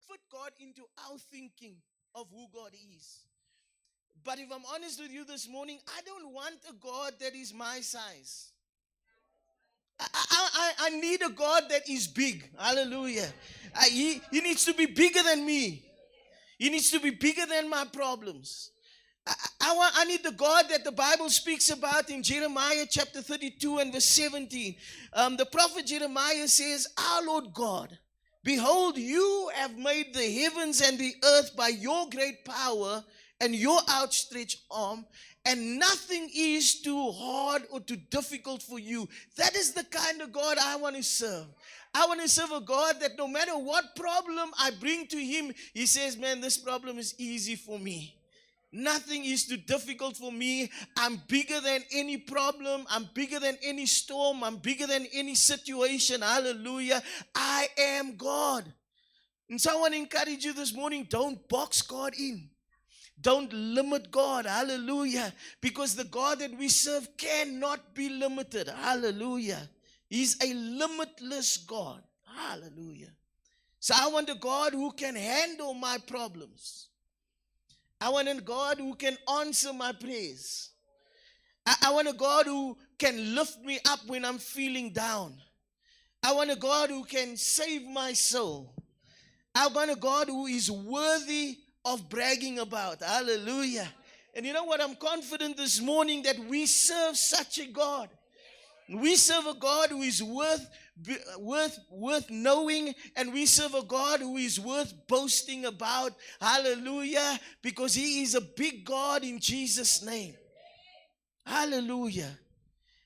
fit God into our thinking of who God is. But if I'm honest with you this morning, I don't want a God that is my size. I need a God that is big. Hallelujah. He needs to be bigger than me. He needs to be bigger than my problems. I need the God that the Bible speaks about in Jeremiah chapter 32 and verse 17. The prophet Jeremiah says, Our Lord God, behold, you have made the heavens and the earth by your great power and your outstretched arm, and nothing is too hard or too difficult for you. That is the kind of God I want to serve. I want to serve a God that no matter what problem I bring to him, he says, man, this problem is easy for me. Nothing is too difficult for me. I'm bigger than any problem. I'm bigger than any storm. I'm bigger than any situation. Hallelujah. I am God. And so I want to encourage you this morning, don't box God in. Don't limit God. Hallelujah. Because the God that we serve cannot be limited. Hallelujah. He's a limitless God. Hallelujah. So I want a God who can handle my problems. I want a God who can answer my prayers. I want a God who can lift me up when I'm feeling down. I want a God who can save my soul. I want a God who is worthy of bragging about. Hallelujah. And you know what? I'm confident this morning that we serve such a God. We serve a God who is worth knowing, and we serve a God who is worth boasting about. Hallelujah. Because he is a big God in Jesus' name. Hallelujah.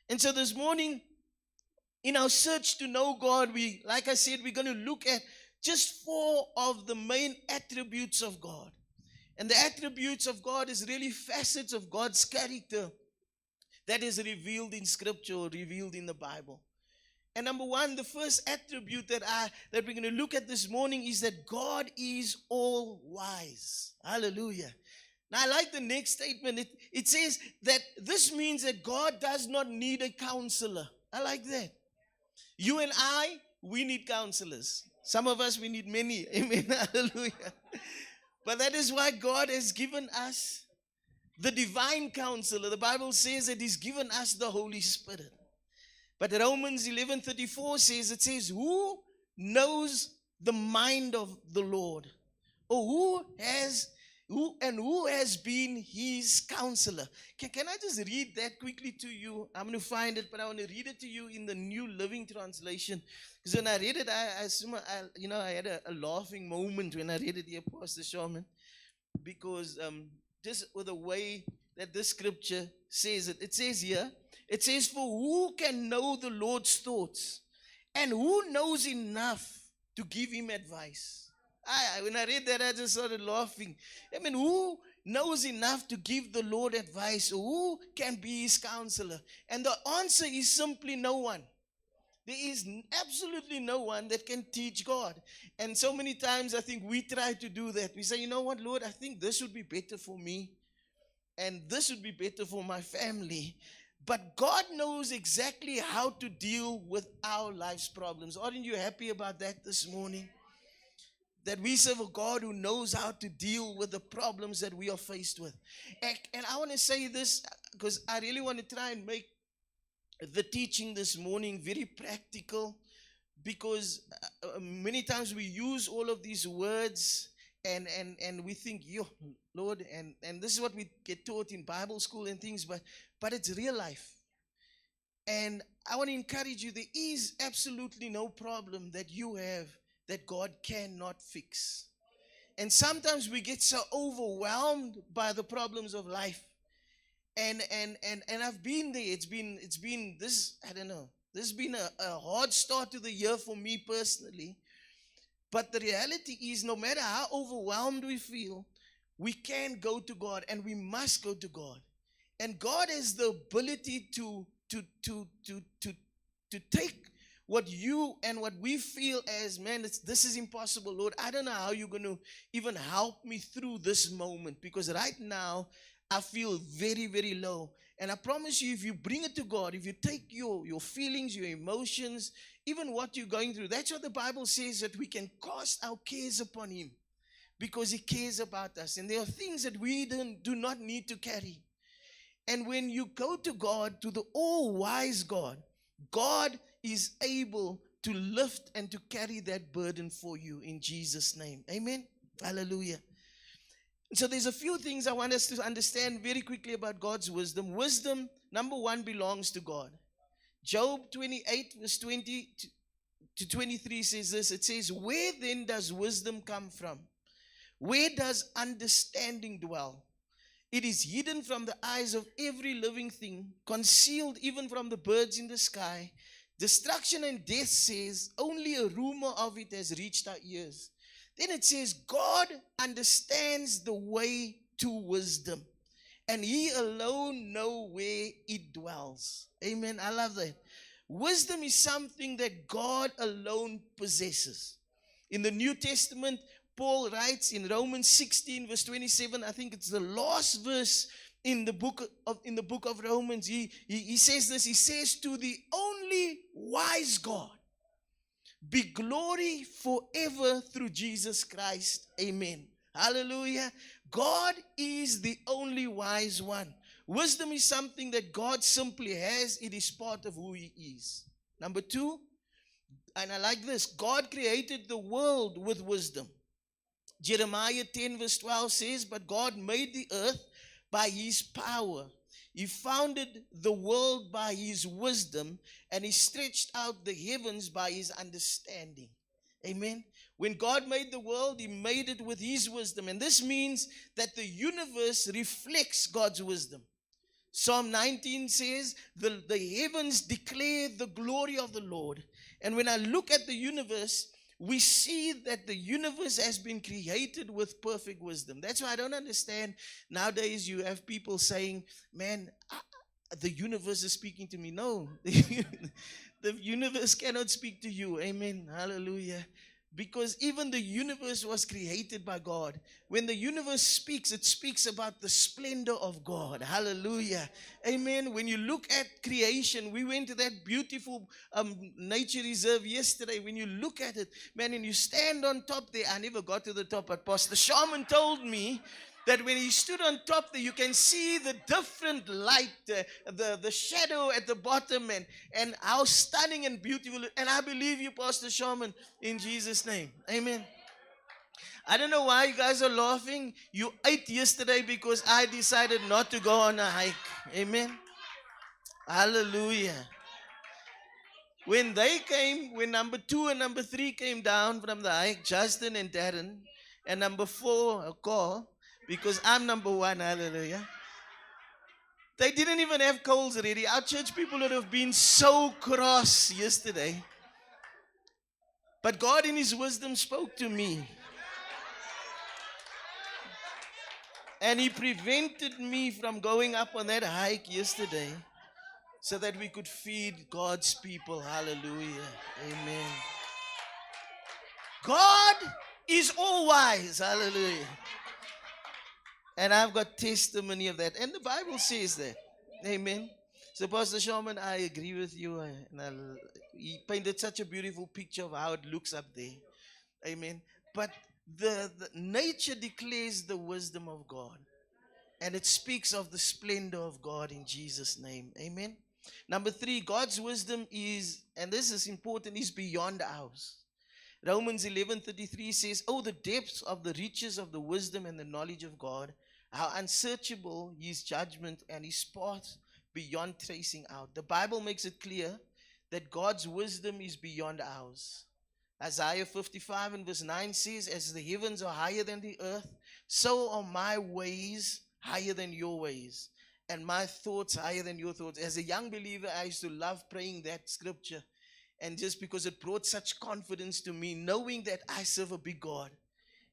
And so this morning, in our search to know God, like I said, we're going to look at just 4 of the main attributes of God. And the attributes of God is really facets of God's character that is revealed in Scripture, or revealed in the Bible. And number 1, the first attribute that we're going to look at this morning is that God is all wise. Hallelujah. Now I like the next statement. It says that this means that God does not need a counselor. I like that. You and we need counselors. Some of us, we need many. Amen. Hallelujah. But that is why God has given us the divine counselor. The Bible says that he's given us the Holy Spirit. But Romans 11:34 says, who knows the mind of the Lord? Or who has been his counselor? Can I just read that quickly to you? I'm going to find it, but I want to read it to you in the New Living Translation. Because when I read it, I had a laughing moment when I read it here, Pastor Sharman. Because just with the way that this scripture says it. It says here, for who can know the Lord's thoughts? And who knows enough to give him advice? When I read that, I just started laughing. I mean, who knows enough to give the Lord advice? Or who can be his counselor? And the answer is simply no one. There is absolutely no one that can teach God. And so many times I think we try to do that. We say, you know what, Lord, I think this would be better for me. And this would be better for my family. But God knows exactly how to deal with our life's problems. Aren't you happy about that this morning? That we serve a God who knows how to deal with the problems that we are faced with. And I want to say this because I really want to try and make the teaching this morning very practical, because many times we use all of these words and we think, yo, Lord, and this is what we get taught in Bible school and things, but it's real life. And I want to encourage you, there is absolutely no problem that you have that God cannot fix. And sometimes we get so overwhelmed by the problems of life. And I've been there. It's been this, I don't know. This has been a hard start to the year for me personally. But the reality is, no matter how overwhelmed we feel, we can go to God, and we must go to God. And God has the ability to take what you and what we feel as, man, this is impossible, Lord. I don't know how you're going to even help me through this moment, because right now I feel very, very low. And I promise you, if you bring it to God, if you take your feelings, your emotions, even what you're going through. That's what the Bible says, that we can cast our cares upon Him because He cares about us. And there are things that we do not need to carry. And when you go to God, to the all-wise God, God is able to lift and to carry that burden for you in Jesus' name. Amen. Hallelujah. So there's a few things I want us to understand very quickly about God's wisdom. Wisdom, number one, belongs to God. Job 28 verse 20 to 23 says this. It says, where then does wisdom come from? Where does understanding dwell? It is hidden from the eyes of every living thing, concealed even from the birds in the sky. Destruction and death says, only a rumor of it has reached our ears. Then it says, God understands the way to wisdom, and He alone knows where it dwells. Amen. I love that. Wisdom is something that God alone possesses. In the New Testament, Paul writes in Romans 16 verse 27, I think it's the last verse in the book of Romans. He says this. He says, to the only wise God be glory forever through Jesus Christ. Amen. Hallelujah. God is the only wise one. Wisdom is something that God simply has. It is part of who He is. Number two, and I like this, God created the world with wisdom. Jeremiah 10 verse 12 says, but God made the earth by His power. He founded the world by His wisdom, and He stretched out the heavens by His understanding. Amen. When God made the world, He made it with His wisdom. And this means that the universe reflects God's wisdom. Psalm 19 says, the heavens declare the glory of the Lord. And when I look at the universe, we see that the universe has been created with perfect wisdom. That's why I don't understand. Nowadays, you have people saying, man, the universe is speaking to me. No, the universe cannot speak to you. Amen. Hallelujah. Because even the universe was created by God. When the universe speaks, it speaks about the splendor of God. Hallelujah. Amen. When you look at creation, we went to that beautiful nature reserve yesterday. When you look at it, man, and you stand on top there. I never got to the top, but Pastor Sharman told me that when he stood on top there, you can see the different light, the shadow at the bottom, and how stunning and beautiful. And I believe you, Pastor Sharman, in Jesus' name. Amen. I don't know why you guys are laughing. You ate yesterday because I decided not to go on a hike. Amen. Hallelujah. When number 2 and number 3 came down from the hike, Justin and Darren, and number 4, a call, because I'm number 1, hallelujah. They didn't even have coals ready. Our church people would have been so cross yesterday. But God in His wisdom spoke to me. And He prevented me from going up on that hike yesterday so that we could feed God's people. Hallelujah. Amen. God is all wise. Hallelujah. And I've got testimony of that. And the Bible says that. Amen. So Pastor Sharman, I agree with you. He painted such a beautiful picture of how it looks up there. Amen. But the nature declares the wisdom of God. And it speaks of the splendor of God in Jesus' name. Amen. Number 3, God's wisdom is, and this is important, is beyond ours. Romans 11:33 says, oh, the depths of the riches of the wisdom and the knowledge of God, how unsearchable His judgment and His paths beyond tracing out. The Bible makes it clear that God's wisdom is beyond ours. Isaiah 55 and verse 9 says, as the heavens are higher than the earth, so are my ways higher than your ways, and my thoughts higher than your thoughts. As a young believer, I used to love praying that scripture. And just because it brought such confidence to me, knowing that I serve a big God.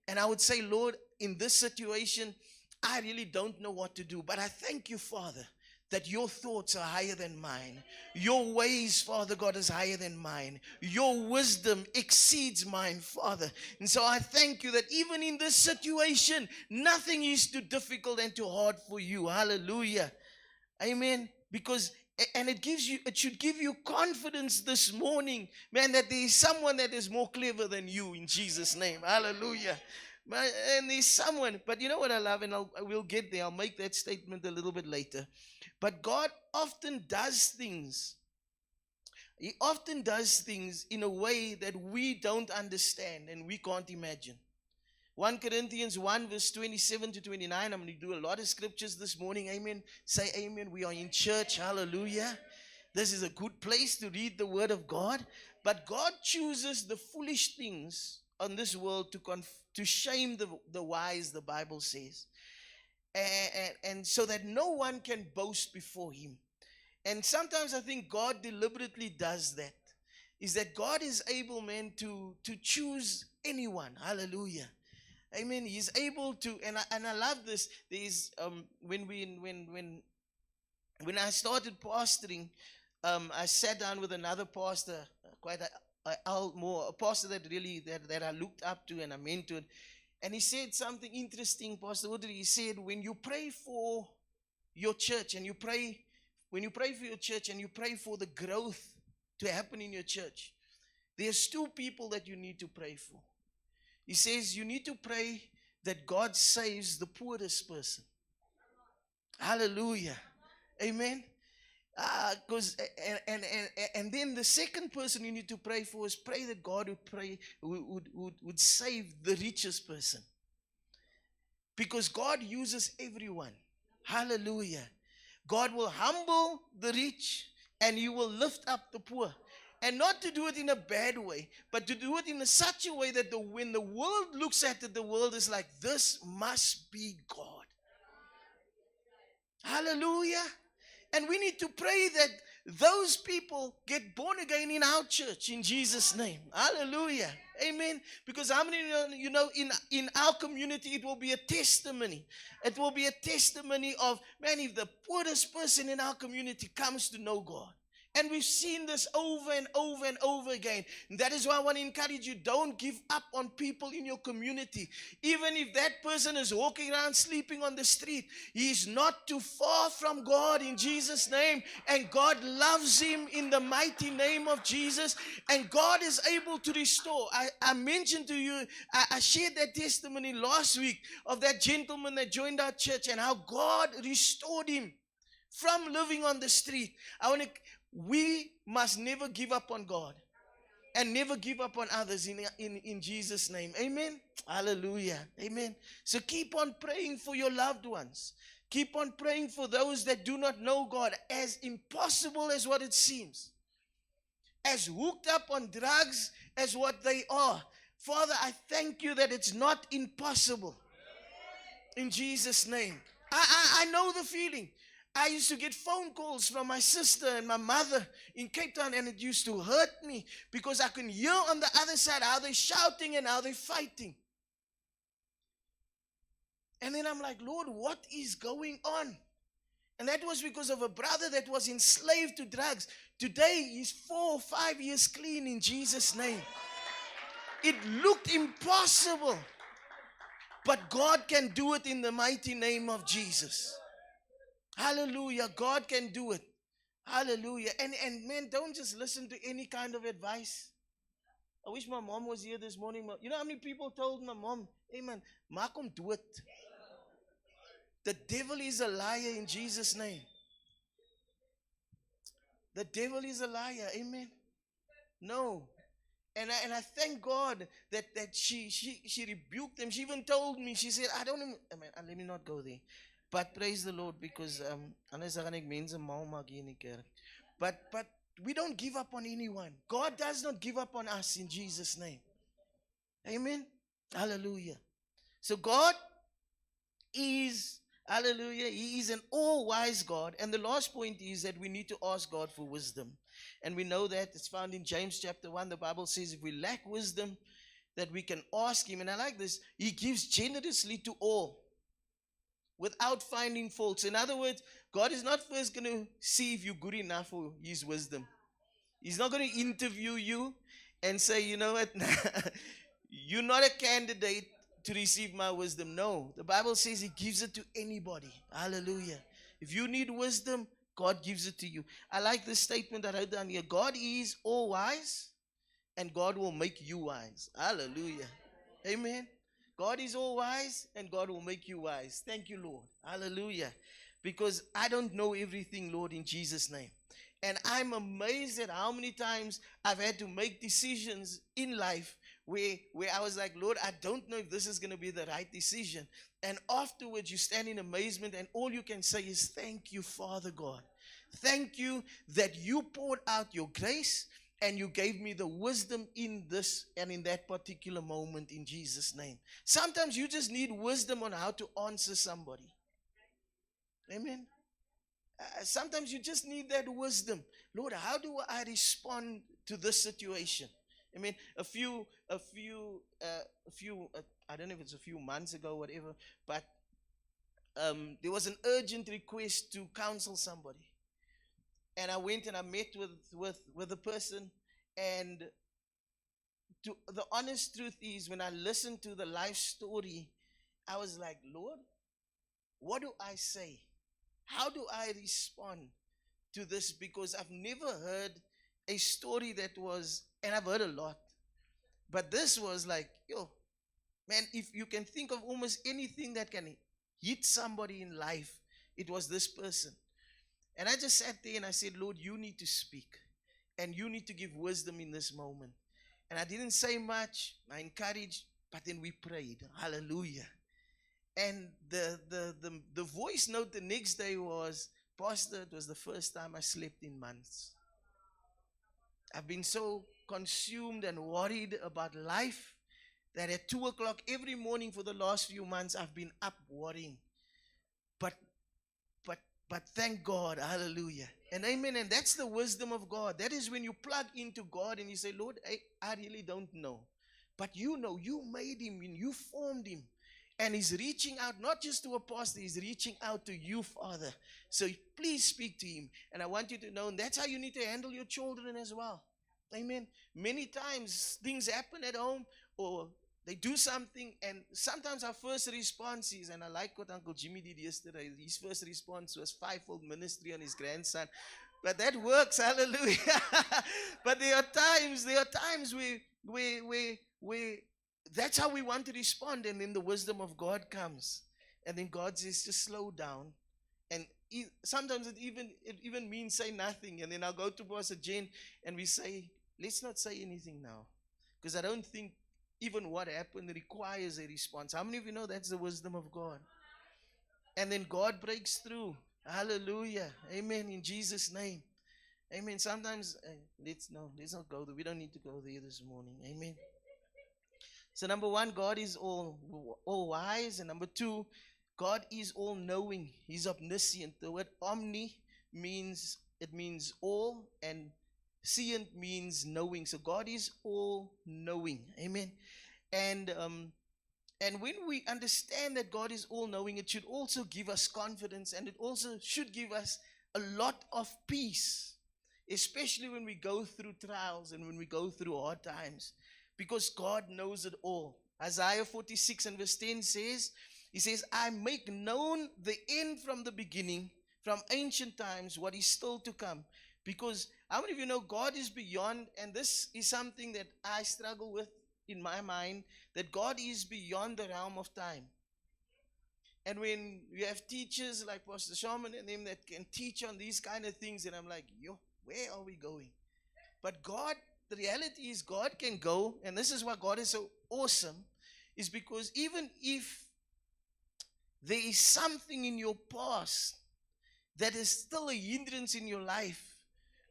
And I would say, Lord, in this situation, I really don't know what to do. But I thank you, Father, that your thoughts are higher than mine. Your ways, Father God, is higher than mine. Your wisdom exceeds mine, Father. And so I thank you that even in this situation, nothing is too difficult and too hard for you. Hallelujah. Amen. Because And it should give you confidence this morning, man, that there is someone that is more clever than you in Jesus' name. Hallelujah. And there's someone, but you know what I love, and I will get there. I'll make that statement a little bit later. But God often does things. He often does things in a way that we don't understand and we can't imagine. 1 Corinthians 1 verse 27 to 29. I'm going to do a lot of scriptures this morning. Amen. Say amen. We are in church. Hallelujah. This is a good place to read the word of God. But God chooses the foolish things on this world to shame the wise, the Bible says. And so that no one can boast before him. And sometimes I think God deliberately does that. Is that God is able, man, to choose anyone. Hallelujah. Amen. He's able to, and I love this. There's when I started pastoring, I sat down with another pastor, quite a pastor that I looked up to and I mentored, and he said something interesting, Pastor Woodley. He said, when you pray for your church and you pray for the growth to happen in your church, there's two people that you need to pray for. He says you need to pray that God saves the poorest person. Hallelujah. Amen. And then the second person you need to pray for is pray that God would save the richest person. Because God uses everyone. Hallelujah. God will humble the rich and He will lift up the poor. And not to do it in a bad way, but to do it in such a way that when the world looks at it, the world is like, this must be God. Hallelujah. And we need to pray that those people get born again in our church in Jesus' name. Hallelujah. Amen. Because how many you know in our community it will be a testimony. It will be a testimony of, man, if the poorest person in our community comes to know God. And we've seen this over and over and over again. And that is why I want to encourage you, don't give up on people in your community. Even if that person is walking around sleeping on the street, he is not too far from God in Jesus' name. And God loves him in the mighty name of Jesus. And God is able to restore. I mentioned to you, I shared that testimony last week of that gentleman that joined our church and how God restored him from living on the street. We must never give up on God and never give up on others in Jesus' name. Amen. Hallelujah. Amen. So keep on praying for your loved ones. Keep on praying for those that do not know God, as impossible as what it seems, as hooked up on drugs as what they are. Father, I thank you that it's not impossible. In Jesus' name. I know the feeling. I used to get phone calls from my sister and my mother in Cape Town, and it used to hurt me because I can hear on the other side how they're shouting and how they're fighting. And then I'm like, Lord, what is going on? And that was because of a brother that was enslaved to drugs. Today, he's 4 or 5 years clean in Jesus' name. It looked impossible, but God can do it in the mighty name of Jesus. Hallelujah. God can do it. Hallelujah. And man, don't just listen to any kind of advice. I wish my mom was here this morning. You know how many people told my mom, hey man, maak hom dood. The devil is a liar in Jesus' name. The devil is a liar. Amen. No. And I thank God that she rebuked them. She even told me, she said, let me not go there. But praise the Lord, because but we don't give up on anyone. God does not give up on us in Jesus' name. Amen. Hallelujah. So God is, hallelujah, He is an all-wise God. And the last point is that we need to ask God for wisdom. And we know that it's found in James chapter 1. The Bible says if we lack wisdom, that we can ask Him. And I like this. He gives generously to all, without finding faults. In other words, God is not first going to see if you're good enough for His wisdom. He's not going to interview you and say, you know what, you're not a candidate to receive my wisdom. No, the Bible says He gives it to anybody. Hallelujah. If you need wisdom, God gives it to you. I like this statement that I wrote down here. God is all wise, and God will make you wise. Hallelujah. Amen. God is all wise, and God will make you wise. Thank you, Lord. Hallelujah. Because I don't know everything, Lord, in Jesus' name. And I'm amazed at how many times I've had to make decisions in life where I was like, Lord, I don't know if this is going to be the right decision. And afterwards, you stand in amazement, and all you can say is, thank you, Father God. Thank you that you poured out your grace and you gave me the wisdom in this and in that particular moment, in Jesus' name. Sometimes you just need wisdom on how to answer somebody. Amen. Sometimes you just need that wisdom. Lord, how do I respond to this situation? I mean, I don't know if it's a few months ago, whatever, but there was an urgent request to counsel somebody. And I went and I met with the person, and the honest truth is, when I listened to the life story, I was like, Lord, what do I say? How do I respond to this? Because I've never heard a story that was, and I've heard a lot, but this was like, yo, man, if you can think of almost anything that can hit somebody in life, it was this person. And I just sat there and I said, Lord, you need to speak, and you need to give wisdom in this moment. And I didn't say much. I encouraged, but then we prayed. Hallelujah. And the voice note the next day was, Pastor, it was the first time I slept in months. I've been so consumed and worried about life that at 2 o'clock every morning for the last few months, I've been up worrying. But thank God, hallelujah. And amen. And that's the wisdom of God. That is when you plug into God and you say, Lord, I really don't know. But you know, you made him and you formed him. And he's reaching out, not just to a pastor, he's reaching out to you, Father. So please speak to him. And I want you to know, and that's how you need to handle your children as well. Amen. Many times things happen at home, or they do something, and sometimes our first response is, and I like what Uncle Jimmy did yesterday, his first response was fivefold ministry on his grandson. But that works, hallelujah. But there are times where that's how we want to respond, and then the wisdom of God comes. And then God says, just slow down. And sometimes it even means say nothing. And then I'll go to Pastor Jen and we say, let's not say anything now. Because I don't think even what happened requires a response. How many of you know that's the wisdom of God? And then God breaks through. Hallelujah. Amen. In Jesus' name. Amen. Sometimes, let's not go there. We don't need to go there this morning. Amen. So number one, God is all wise. And number two, God is all knowing. He's omniscient. The word omni means all, and Scient means knowing. So God is all knowing. Amen. And when we understand that God is all knowing, it should also give us confidence, and it also should give us a lot of peace, especially when we go through trials and when we go through hard times, because God knows it all. Isaiah 46 and verse 10 says, he says, I make known the end from the beginning, from ancient times, what is still to come. Because how many of you know God is beyond, and this is something that I struggle with in my mind, that God is beyond the realm of time. And when you have teachers like Pastor Sharman and them that can teach on these kind of things, and I'm like, where are we going? But God, the reality is God can go, and this is why God is so awesome, is because even if there is something in your past that is still a hindrance in your life,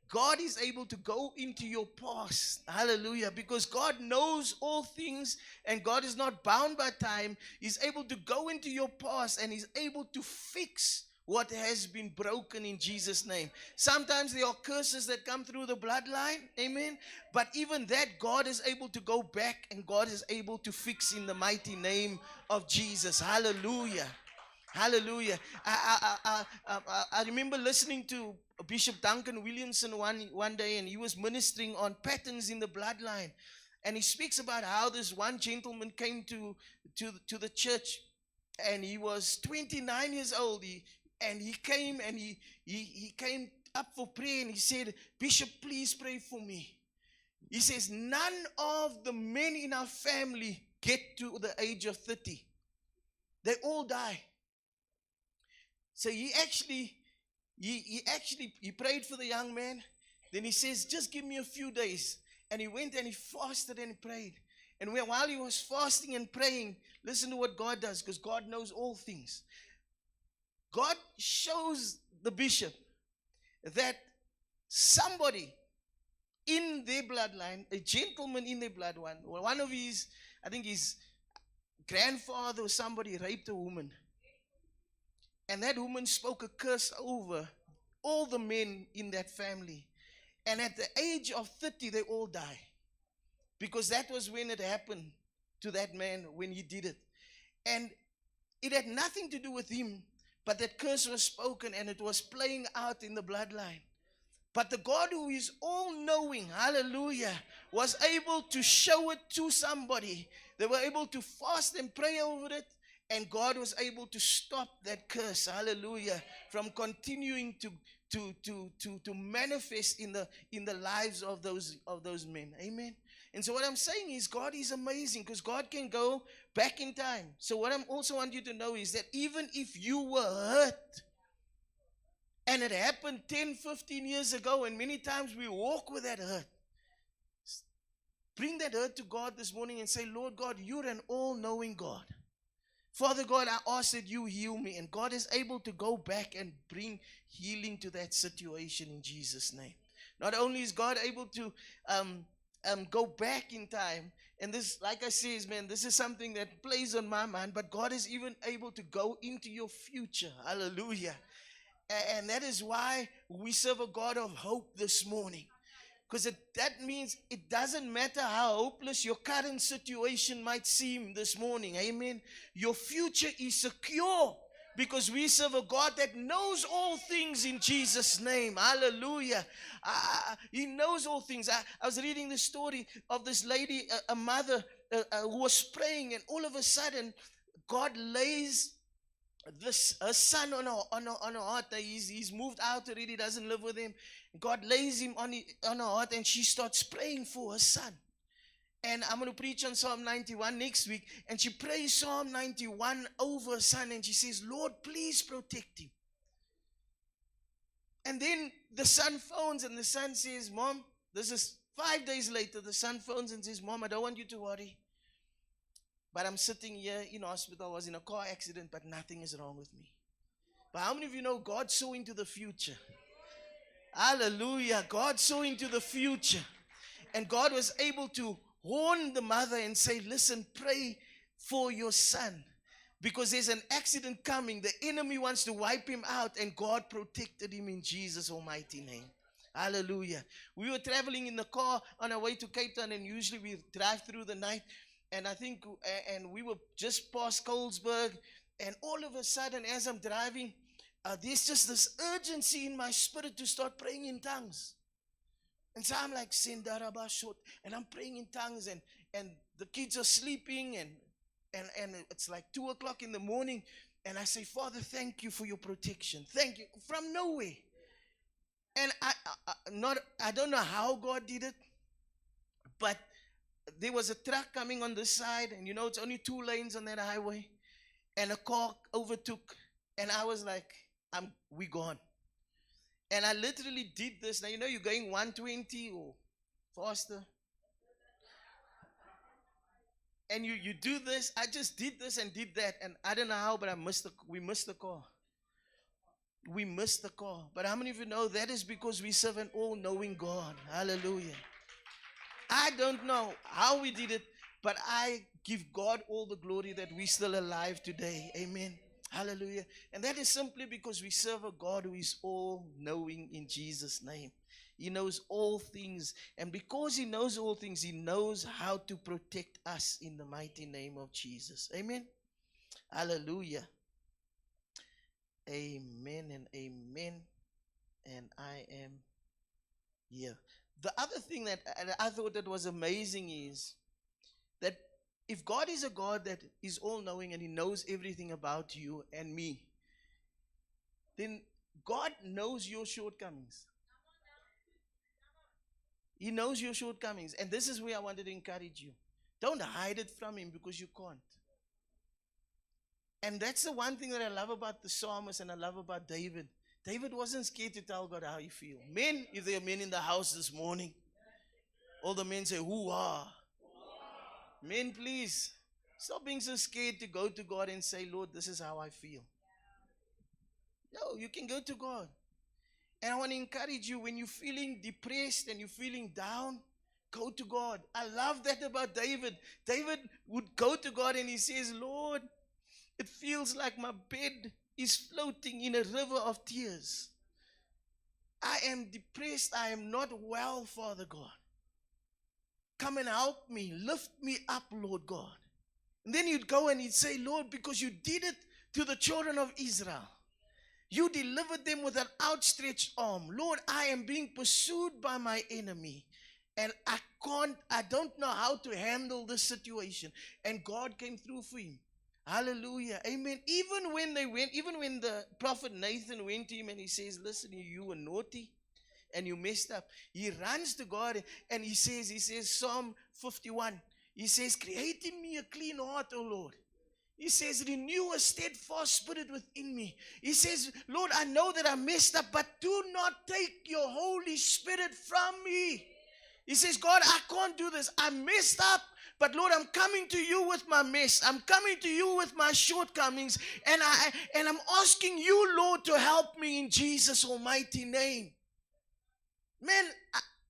God is able to go into your past. Hallelujah. Because God knows all things and God is not bound by time. He's able to go into your past and He's able to fix what has been broken in Jesus' name. Sometimes there are curses that come through the bloodline. Amen. But even that, God is able to go back and God is able to fix in the mighty name of Jesus. Hallelujah. Hallelujah. I remember listening to Bishop Duncan Williamson one day, and he was ministering on patterns in the bloodline. And he speaks about how this one gentleman came to the church, and he was 29 years old. And he came and he came up for prayer and he said, Bishop, please pray for me. He says, none of the men in our family get to the age of 30. They all die. So he prayed for the young man. Then he says, just give me a few days. And he went and he fasted and he prayed. And while he was fasting and praying, listen to what God does, because God knows all things. God shows the bishop that somebody in their bloodline, a gentleman in their bloodline, one of his, I think his grandfather or somebody raped a woman. And that woman spoke a curse over all the men in that family. And at the age of 30, they all die. Because that was when it happened to that man, when he did it. And it had nothing to do with him, but that curse was spoken and it was playing out in the bloodline. But the God who is all-knowing, hallelujah, was able to show it to somebody. They were able to fast and pray over it, and God was able to stop that curse, hallelujah, from continuing to manifest in the lives of those men. Amen. And so what I'm saying is God is amazing, because God can go back in time. So what I also want you to know is that even if you were hurt, and it happened 10, 15 years ago, and many times we walk with that hurt, bring that hurt to God this morning and say, Lord God, you're an all-knowing God. Father God, I ask that you heal me. And God is able to go back and bring healing to that situation in Jesus' name. Not only is God able to go back in time, and this, like I say, man, this is something that plays on my mind, but God is even able to go into your future. Hallelujah. And that is why we serve a God of hope this morning. Because that means it doesn't matter how hopeless your current situation might seem this morning. Amen. Your future is secure, because we serve a God that knows all things in Jesus' name. Hallelujah. He knows all things. I was reading the story of this lady, a mother who was praying, and all of a sudden God lays her son on her heart. He's moved out already, doesn't live with him. God lays him on her heart, and she starts praying for her son. And I'm going to preach on Psalm 91 next week. And she prays Psalm 91 over her son, and she says, Lord, please protect him. And then the son phones, and the son says, Mom, this is 5 days later, the son phones and says, Mom, I don't want you to worry, but I'm sitting here in hospital. I was in a car accident, but nothing is wrong with me. But how many of you know God saw into the future? Hallelujah. God saw into the future. And God was able to warn the mother and say, listen, pray for your son, because there's an accident coming. The enemy wants to wipe him out, and God protected him in Jesus' almighty name. Hallelujah. We were traveling in the car on our way to Cape Town, and usually we drive through the night. And I think, and we were just past Colesberg, and all of a sudden, as I'm driving, there's just this urgency in my spirit to start praying in tongues. And so I'm like, Sendarabashot, and I'm praying in tongues, and the kids are sleeping, and it's like 2 o'clock in the morning, and I say, Father, thank you for your protection. Thank you. From nowhere. And I don't know how God did it, but there was a truck coming on this side, and it's only 2 lanes on that highway, and a car overtook, and I was like, we gone. And I literally did this. Now, you're going 120 or faster, and you do this. I just did this and did that, and I don't know how, but we missed the car. We missed the car. But how many of you know that is because we serve an all-knowing God? Hallelujah. I don't know how we did it, but I give God all the glory that we're still alive today. Amen. Hallelujah. And that is simply because we serve a God who is all-knowing in Jesus' name. He knows all things. And because he knows all things, he knows how to protect us in the mighty name of Jesus. Amen. Hallelujah. Amen and amen. And I am here. The other thing that I thought that was amazing is that if God is a God that is all-knowing and he knows everything about you and me, then God knows your shortcomings. He knows your shortcomings. And this is where I wanted to encourage you. Don't hide it from him because you can't. And that's the one thing that I love about the psalmist and I love about David. David wasn't scared to tell God how he feels. Men, if there are men in the house this morning, all the men say, "Who are?" Men, please, stop being so scared to go to God and say, "Lord, this is how I feel." No, you can go to God. And I want to encourage you, when you're feeling depressed and you're feeling down, go to God. I love that about David. David would go to God and he says, "Lord, it feels like my bed is floating in a river of tears. I am depressed. I am not well, Father God. Come and help me. Lift me up, Lord God." And then you'd go and he'd say, "Lord, because you did it to the children of Israel. You delivered them with an outstretched arm. Lord, I am being pursued by my enemy. And I don't know how to handle this situation." And God came through for him. Hallelujah. Amen. Even when the prophet Nathan went to him and he says, "Listen, you were naughty and you messed up," he runs to God and he says, Psalm 51, he says, "Create in me a clean heart, O Lord." He says, "Renew a steadfast spirit within me." He says, "Lord, I know that I messed up, but do not take your Holy Spirit from me." He says, "God, I can't do this. I messed up, but Lord, I'm coming to you with my mess. I'm coming to you with my shortcomings. And I'm asking you, Lord, to help me in Jesus' almighty name." Man,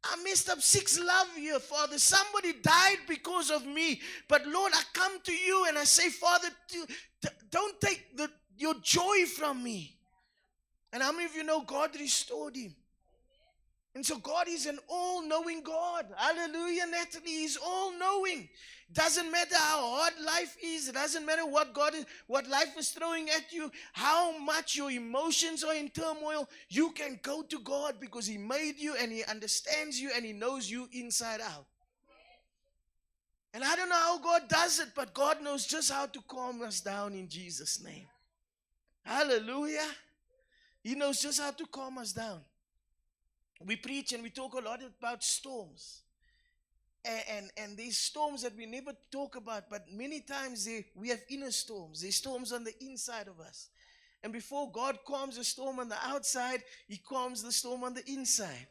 I messed up 6 love years, Father. Somebody died because of me. But Lord, I come to you and I say, "Father, don't take your joy from me." And how many of you know God restored him? And so God is an all-knowing God. Hallelujah, Natalie. He's all-knowing. Doesn't matter how hard life is. It doesn't matter what life is throwing at you, how much your emotions are in turmoil. You can go to God because he made you and he understands you and he knows you inside out. And I don't know how God does it, but God knows just how to calm us down in Jesus' name. Hallelujah. He knows just how to calm us down. We preach and we talk a lot about storms. And these storms that we never talk about, but many times we have inner storms. There's storms on the inside of us. And before God calms the storm on the outside, he calms the storm on the inside.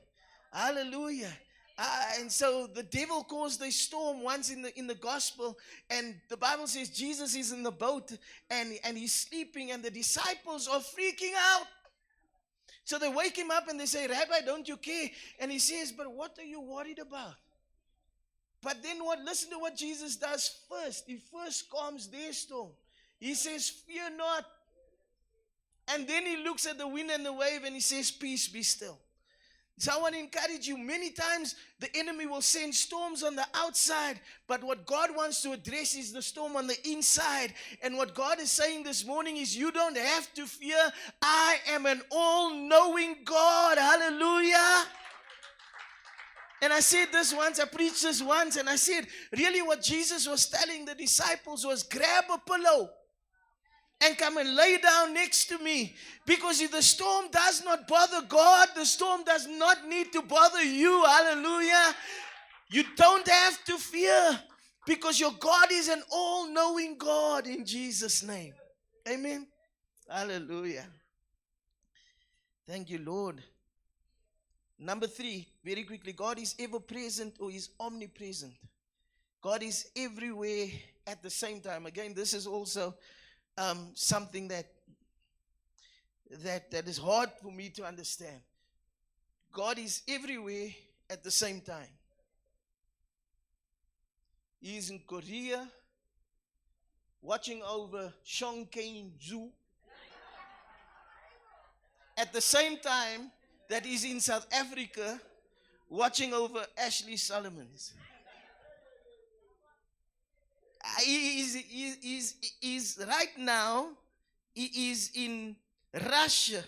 Hallelujah. And so the devil caused a storm once in the gospel, and the Bible says Jesus is in the boat and he's sleeping, and the disciples are freaking out. So they wake him up and they say, "Rabbi, don't you care?" And he says, "But what are you worried about?" But then listen to what Jesus does first. He first calms their storm. He says, "Fear not." And then he looks at the wind and the wave and he says, "Peace, be still." So I want to encourage you, many times the enemy will send storms on the outside, but what God wants to address is the storm on the inside. And what God is saying this morning is, you don't have to fear. I am an all-knowing God. Hallelujah. And I said this once, I preached this once, and I said, really what Jesus was telling the disciples was, grab a pillow and come and lay down next to me. Because if the storm does not bother God, the storm does not need to bother you. Hallelujah. You don't have to fear, because your God is an all-knowing God in Jesus' name. Amen. Hallelujah. Thank you, Lord. Number 3, very quickly, God is ever present or is omnipresent. God is everywhere at the same time. Again, this is also something that is hard for me to understand. God is everywhere at the same time. He is in Korea, watching over Chongqing Zoo, at the same time that he's in South Africa, watching over Ashley Solomons. He's right now, he is in Russia,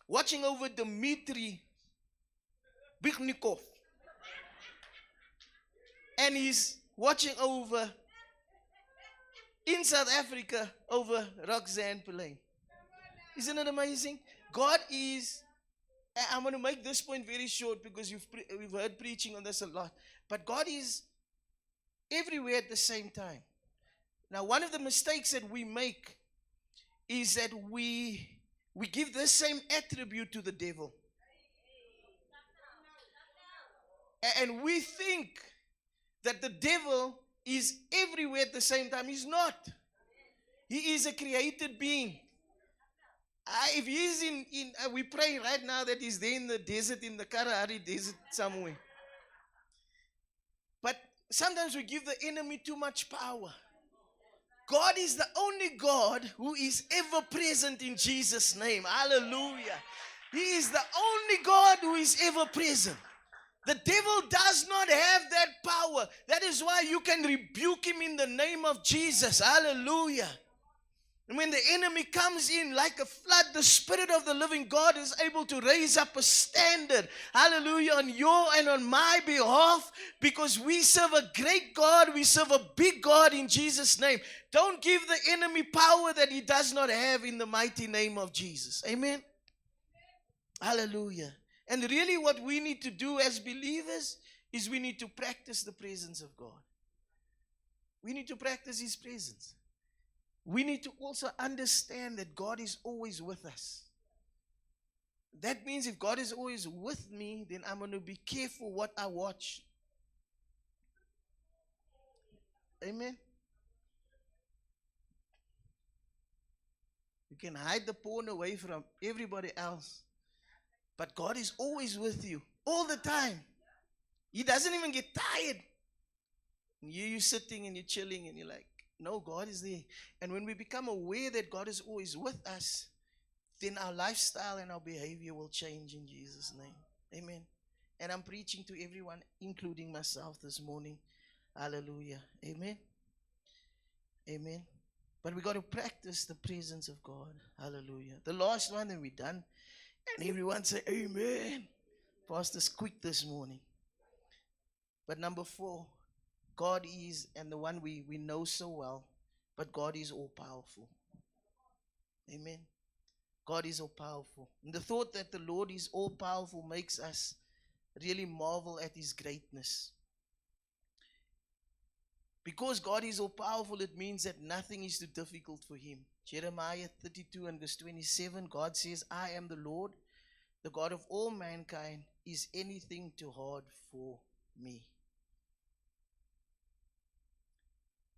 watching over Dmitry Bikhnikov. And he's watching over, in South Africa, over Roxanne Pillay. Isn't it amazing? God is, I'm going to make this point very short because we've heard preaching on this a lot. But God is everywhere at the same time. Now, one of the mistakes that we make is that we give the same attribute to the devil. And we think that the devil is everywhere at the same time. He's not. He is a created being. If he is we pray right now that he's there in the desert, in the Kalahari desert somewhere. But sometimes we give the enemy too much power. God is the only God who is ever present in Jesus' name. Hallelujah. He is the only God who is ever present. The devil does not have that power. That is why you can rebuke him in the name of Jesus. Hallelujah. And when the enemy comes in like a flood, the Spirit of the living God is able to raise up a standard, hallelujah, on your and on my behalf, because we serve a great God, we serve a big God in Jesus' name. Don't give the enemy power that he does not have in the mighty name of Jesus. Amen? Hallelujah. And really what we need to do as believers is we need to practice the presence of God. We need to practice his presence. We need to also understand that God is always with us. That means if God is always with me, then I'm going to be careful what I watch. Amen. You can hide the porn away from everybody else, but God is always with you all the time. He doesn't even get tired. You're sitting and you're chilling and you're like, no, God is there. And when we become aware that God is always with us, then our lifestyle and our behavior will change in Jesus' name. Amen. And I'm preaching to everyone, including myself this morning. Hallelujah. Amen. Amen. But we got to practice the presence of God. Hallelujah. The last one, and we're done. And everyone say, amen. Pastor's quick this morning. But number 4, God is, and the one we know so well, but God is all powerful. Amen. God is all powerful. And the thought that the Lord is all powerful makes us really marvel at his greatness. Because God is all powerful, it means that nothing is too difficult for him. Jeremiah 32 and verse 27, God says, I am the Lord, the God of all mankind. Is anything too hard for me?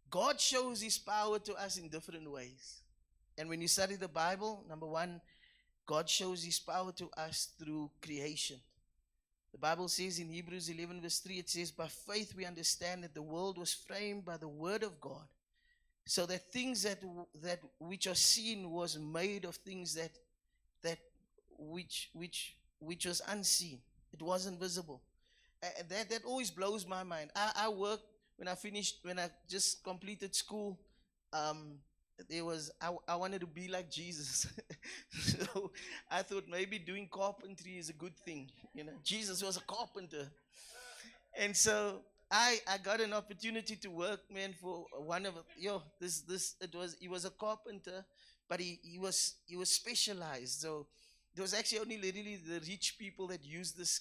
God shows his power to us in different ways. And when you study the Bible, number 1, God shows his power to us through creation. The Bible says in Hebrews 11 verse 3, it says, by faith we understand that the world was framed by the word of God, so that things that which are seen was made of things which was unseen. It wasn't visible. That always blows my mind. I worked, when I just completed school, I wanted to be like Jesus. So I thought maybe doing carpentry is a good thing. You know, Jesus was a carpenter. And so I got an opportunity to work, man, for one of he was a carpenter, but he was specialized. So there was actually only literally the rich people that used this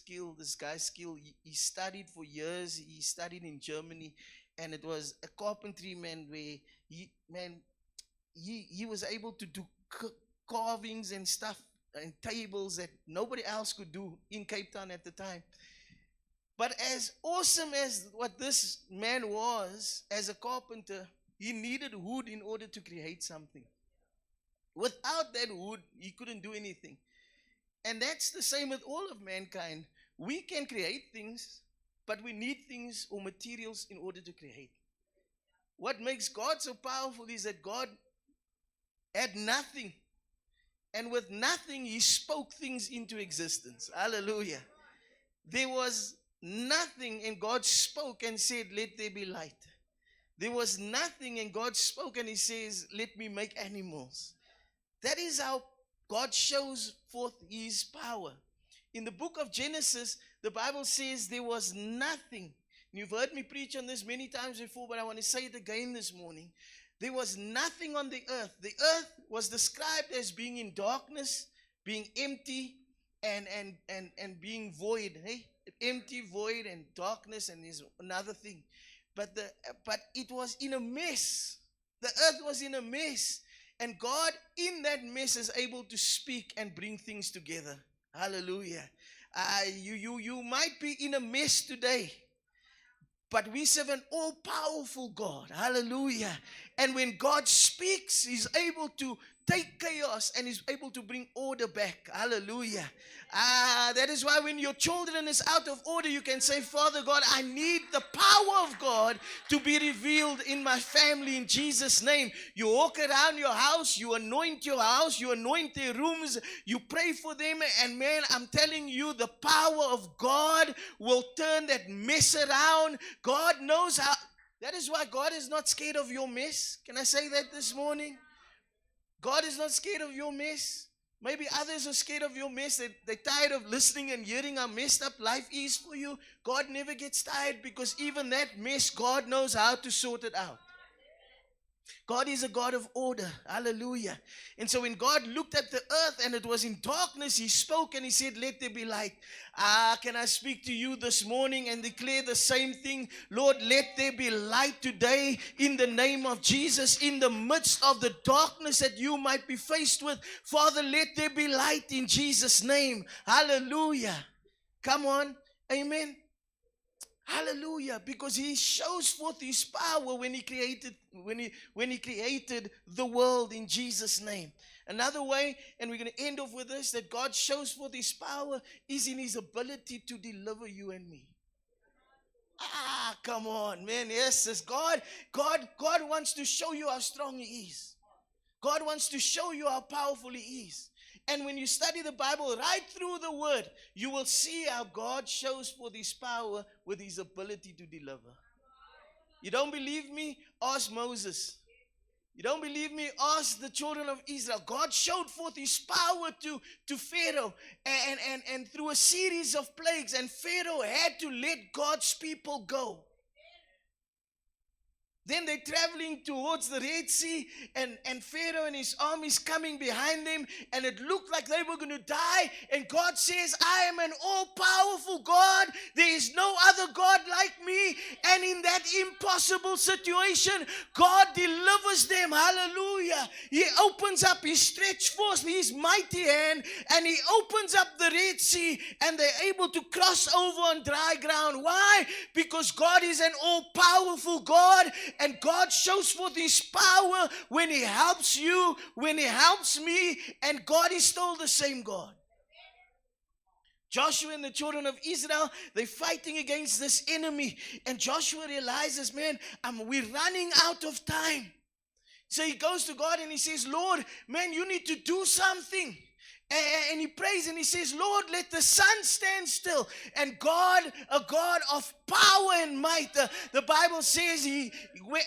guy's skill. He studied for years. He studied in Germany, and it was a carpentry man where he was able to do carvings and stuff and tables that nobody else could do in Cape Town at the time. But as awesome as what this man was as a carpenter, he needed wood in order to create something. Without that wood, he couldn't do anything. And that's the same with all of mankind. We can create things, but we need things or materials in order to create. What makes God so powerful is that God had nothing. And with nothing, he spoke things into existence. Hallelujah. There was nothing, and God spoke and said, let there be light. There was nothing, and God spoke and he says, let me make animals. That is how God shows forth his power. In the book of Genesis, the Bible says there was nothing. You've heard me preach on this many times before, but I want to say it again this morning. there was nothing on the earth. The earth was described as being in darkness, being empty, and being void. Hey? Empty, void, and darkness, and there's another thing. But it was in a mess. The earth was in a mess. And God, in that mess, is able to speak and bring things together. Hallelujah. You might be in a mess today, but we serve an all-powerful God. Hallelujah. And when God speaks, He's able to take chaos and He's able to bring order back. Hallelujah. That is why when your children is out of order, you can say, Father God, I need the power of God to be revealed in my family in Jesus' name. You walk around your house, you anoint your house, you anoint their rooms, you pray for them, and man, I'm telling you, the power of God will turn that mess around. God knows how. That is why God is not scared of your mess. Can I say that this morning? God is not scared of your mess. Maybe others are scared of your mess. They're tired of listening and hearing how messed up life is for you. God never gets tired, because even that mess, God knows how to sort it out. God is a God of order. Hallelujah. And so when God looked at the earth and it was in darkness, He spoke and He said, let there be light. Can I speak to you this morning and declare the same thing? Lord, let there be light today in the name of Jesus. In the midst of the darkness that you might be faced with, Father, let there be light in Jesus' name. Hallelujah. Come on. Amen. Hallelujah, because He shows forth His power when He created the world in Jesus' name. Another way, and we're going to end off with this, that God shows forth His power is in His ability to deliver you and me. Come on, man. Yes, God wants to show you how strong He is. God wants to show you how powerful He is. And when you study the Bible right through the Word, you will see how God shows forth His power with His ability to deliver. You don't believe me? Ask Moses. You don't believe me? Ask the children of Israel. God showed forth His power to Pharaoh and through a series of plagues. And Pharaoh had to let God's people go. Then they're traveling towards the Red Sea, and Pharaoh and his armies coming behind them, and it looked like they were going to die. And God says, I am an all-powerful God. There is no other God like me. And in that impossible situation, God delivers them. Hallelujah. He opens up, He stretched forth His mighty hand, and He opens up the Red Sea, and they're able to cross over on dry ground. Why? Because God is an all-powerful God. And God shows forth His power when He helps you, when He helps me, and God is still the same God. Joshua and the children of Israel, they're fighting against this enemy. And Joshua realizes, man, we're running out of time. So he goes to God and he says, Lord, man, you need to do something. And he prays and he says, Lord, let the sun stand still. And God, a God of power and might, the Bible says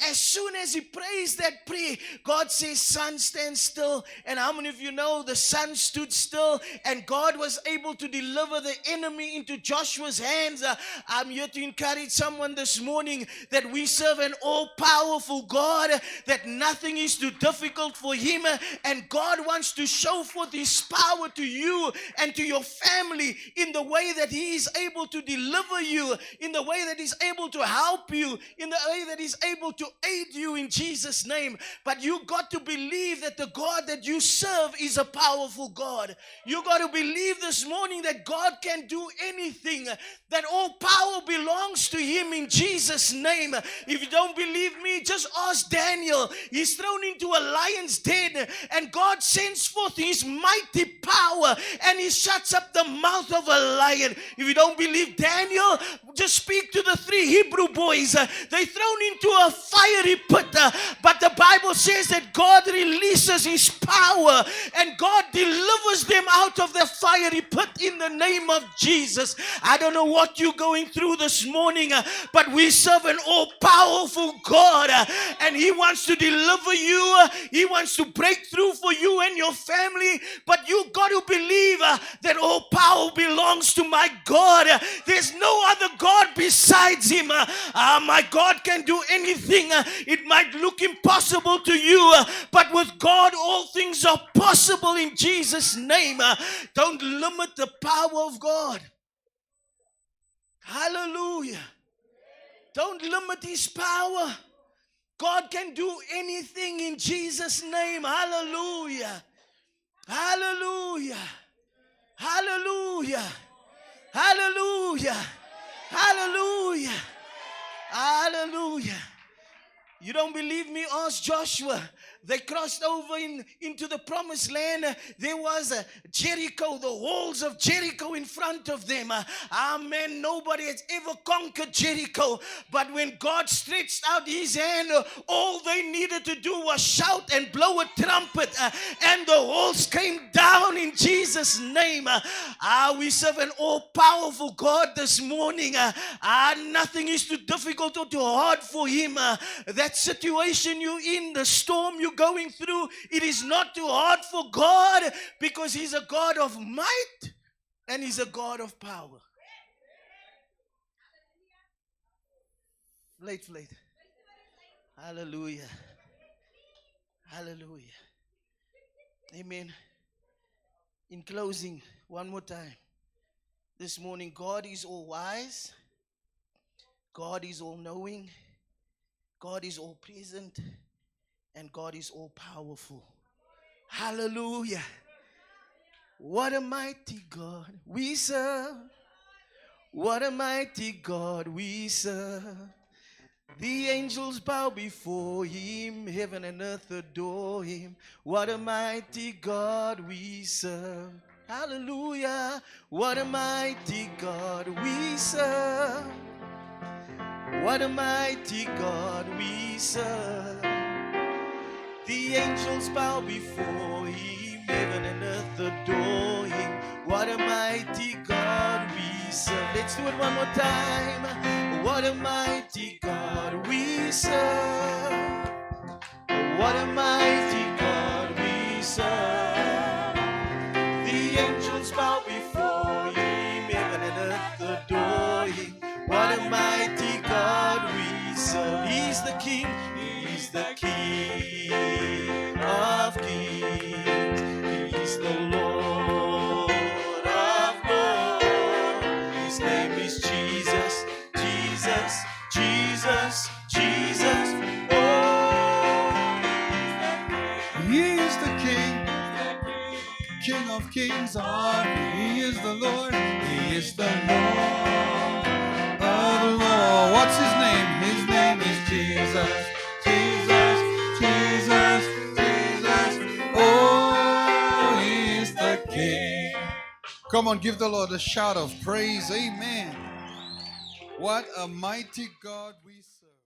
as soon as he prays that prayer, God says, sun, stand still. And how many of you know the sun stood still and God was able to deliver the enemy into Joshua's hands? I'm here to encourage someone this morning that we serve an all-powerful God, that nothing is too difficult for Him. And God wants to show forth His power to you and to your family in the way that He is able to deliver you, in the way that He's able to help you, in the way that He's able to aid you in Jesus' name. But you got to believe that the God that you serve is a powerful God. You got to believe this morning that God can do anything, that all power belongs to Him in Jesus' name. If you don't believe me, just ask Daniel. He's thrown into a lion's den and God sends forth His mighty power and He shuts up the mouth of a lion. If you don't believe Daniel, just speak to the 3 Hebrew boys. They're thrown into a fiery pit, but the Bible says that God releases His power and God delivers them out of the fiery pit in the name of Jesus. I don't know what you're going through this morning, but we serve an all-powerful God, and He wants to deliver you. He wants to break through for you and your family, but you got to believe that all power belongs to my God. There's no other God besides him. My God can do anything. It might look impossible to you, but with God all things are possible in Jesus' name. Don't limit the power of God. Hallelujah. Don't limit his power. God can do anything in Jesus' name. Hallelujah. Hallelujah. Hallelujah. Hallelujah. Hallelujah. Hallelujah. You don't believe me? Ask Joshua. They crossed over into the promised land. There was Jericho, the walls of Jericho in front of them. Amen. Nobody has ever conquered Jericho. But when God stretched out his hand, all they needed to do was shout and blow a trumpet. And the walls came down in Jesus' name. We serve an all-powerful God this morning. Nothing is too difficult or too hard for him. That situation you're in, the storm you're going through, it is not too hard for God, because he's a God of might and he's a God of power. Late. Hallelujah. Hallelujah. Amen. In closing, one more time. This morning, God is all wise. God is all knowing. God is all present. And God is all powerful. Hallelujah. What a mighty God we serve. What a mighty God we serve. The angels bow before him. Heaven and earth adore him. What a mighty God we serve. Hallelujah. What a mighty God we serve. What a mighty God we serve. The angels bow before him, heaven and earth adore him. What a mighty God we serve. Let's do it one more time. What a mighty God we serve. What a mighty God we serve. The angels bow before him, heaven and earth adore him. What a mighty God we serve. He's the King. He's the King of kings. He's the Lord of lords. His name is Jesus, Jesus, Jesus, Jesus. Oh, he is the King, King of kings. He is the Lord. He is the Lord of lords. What's his name? His name is Jesus. Jesus, Jesus, Jesus. Oh, he is the King. Come on, give the Lord a shout of praise. Amen. What a mighty God we serve.